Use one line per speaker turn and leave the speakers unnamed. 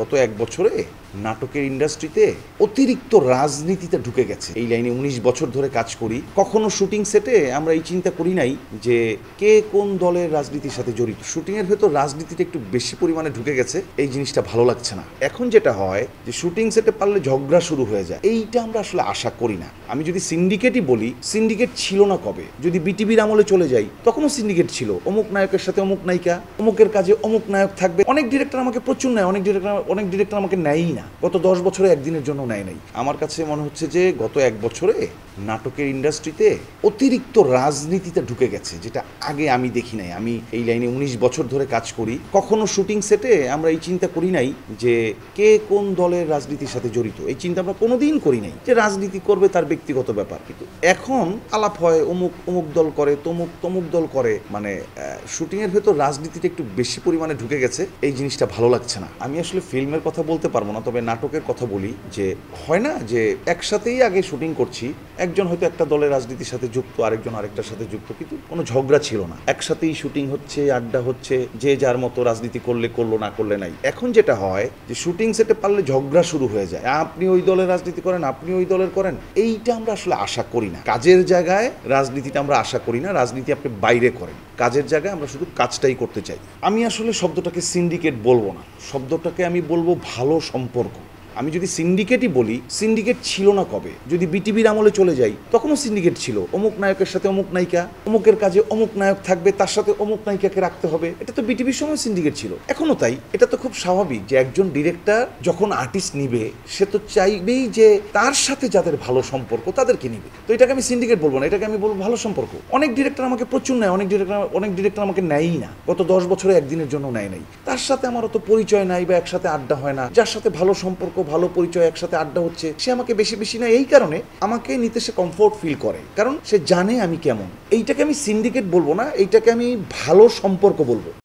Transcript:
গত এক বছরে নাটকের ইন্ডাস্ট্রিতে অতিরিক্ত রাজনীতিতে ঢুকে গেছে। এই লাইনে ১৯ বছর ধরে কাজ করি, কখনো শুটিং সেটে আমরা এই চিন্তা করি নাই যে কে কোন দলের রাজনীতির সাথে জড়িত। শুটিংয়ের ভেতর রাজনীতিটা একটু বেশি পরিমাণে ঢুকে গেছে, এই জিনিসটা ভালো লাগছে না। এখন যেটা হয় যে শুটিং সেটে পারলে ঝগড়া শুরু হয়ে যায়, এইটা আমরা আসলে আশা করি না। আমি যদি সিন্ডিকেটই বলি, সিন্ডিকেট ছিল না কবে? যদি বিটিভির আমলে চলে যাই, তখনও সিন্ডিকেট ছিল। অমুক নায়কের সাথে অমুক নায়িকা, অমুকের কাজে অমুক নায়ক থাকবে। অনেক ডিরেক্টর আমাকে প্রচুর নেয়, অনেক ডিরেক্টর আমাকে নেয়ই না। গত 10 বছরে একদিনের জন্য নেয় নাই। আমার কাছে মনে হচ্ছে যে গত এক বছরে নাটকের ইন্ডাস্ট্রিতে অতিরিক্ত রাজনীতিতে ঢুকে গেছে, যেটা আগে আমি দেখি নাই। আমি এই লাইনে ১৯ বছর ধরে কাজ করি, কখনো শুটিং সেটে আমরা এই চিন্তা করি নাই যে কে কোন দলের রাজনীতির সাথে জড়িত। এই চিন্তা আমরা কোনোদিন করি নাই। যে রাজনীতি করবে তার ব্যক্তিগত ব্যাপার, কিন্তু এখন আলাপ হয় অমুক দল করে, তমুক দল করে। মানে শুটিংয়ের ভেতর রাজনীতিটা একটু বেশি পরিমাণে ঢুকে গেছে, এই জিনিসটা ভালো লাগছে না। আমি আসলে ফিল্মের কথা বলতে পারবো না, তবে নাটকের কথা বলি। যে হয় না যে একসাথেই আগে শুটিং করছি, একজন হয়তো একটা দলের রাজনীতির সাথে যুক্ত, আরেকজন আরেকটার সাথে যুক্ত, কিন্তু কোনো ঝগড়া ছিল না। একসাথেই শুটিং হচ্ছে, আড্ডা হচ্ছে, যে যার মতো রাজনীতি করলে করলো, না করলে নাই। এখন যেটা হয় যে শুটিং সেটে পারলে ঝগড়া শুরু হয়ে যায়, আপনি ওই দলের রাজনীতি করেন, আপনি ওই দলের করেন। এইটা আমরা আসলে আশা করি না। কাজের জায়গায় রাজনীতিটা আমরা আশা করি না। রাজনীতি আপনি বাইরে করেন, কাজের জায়গায় আমরা শুধু কাজটাই করতে চাই। আমি আসলে শব্দটাকে সিন্ডিকেট বলবো না, শব্দটাকে আমি বলবো ভালো সম্পর্ক। আমি যদি সিন্ডিকেটই বলি, সিন্ডিকেট ছিল না কবে? যদি বিটিভির আমলে চলে যাই, তখনও সিন্ডিকেট ছিল। অমুক নায়কের সাথে অমুক নায়িকা, অমুকের কাজে অমুক নায়ক থাকবে, তার সাথে অমুক নায়িকাকে রাখতে হবে। এটা তো বিটিভির সময় সিন্ডিকেট ছিল, এখনো তাই। এটা তো খুব স্বাভাবিক যে একজন ডিরেক্টর যখন আর্টিস্ট নিবে, সে তো চাইবেই যে তার সাথে যাদের ভালো সম্পর্ক তাদেরকে নিবে। তো এটাকে আমি সিন্ডিকেট বলবো না, এটাকে আমি বলবো ভালো সম্পর্ক। অনেক ডিরেক্টর আমাকে প্রচুর নেয়, অনেক ডিরেক্টর আমাকে নেয়ই না। গত 10 বছরে একদিনের জন্য নেয় নাই। তার সাথে আমার অত পরিচয় নাই বা একসাথে আড্ডা হয় না। যার সাথে ভালো সম্পর্ক, ভালো পরিচয়, একসাথে আড্ডা হচ্ছে, সে আমাকে বেশি না। এই কারণে আমাকে নিতে সে কমফোর্ট ফিল করে, কারণ সে জানে আমি কেমন। এইটাকে আমি সিন্ডিকেট বলবো না, এইটাকে আমি ভালো সম্পর্ক বলবো।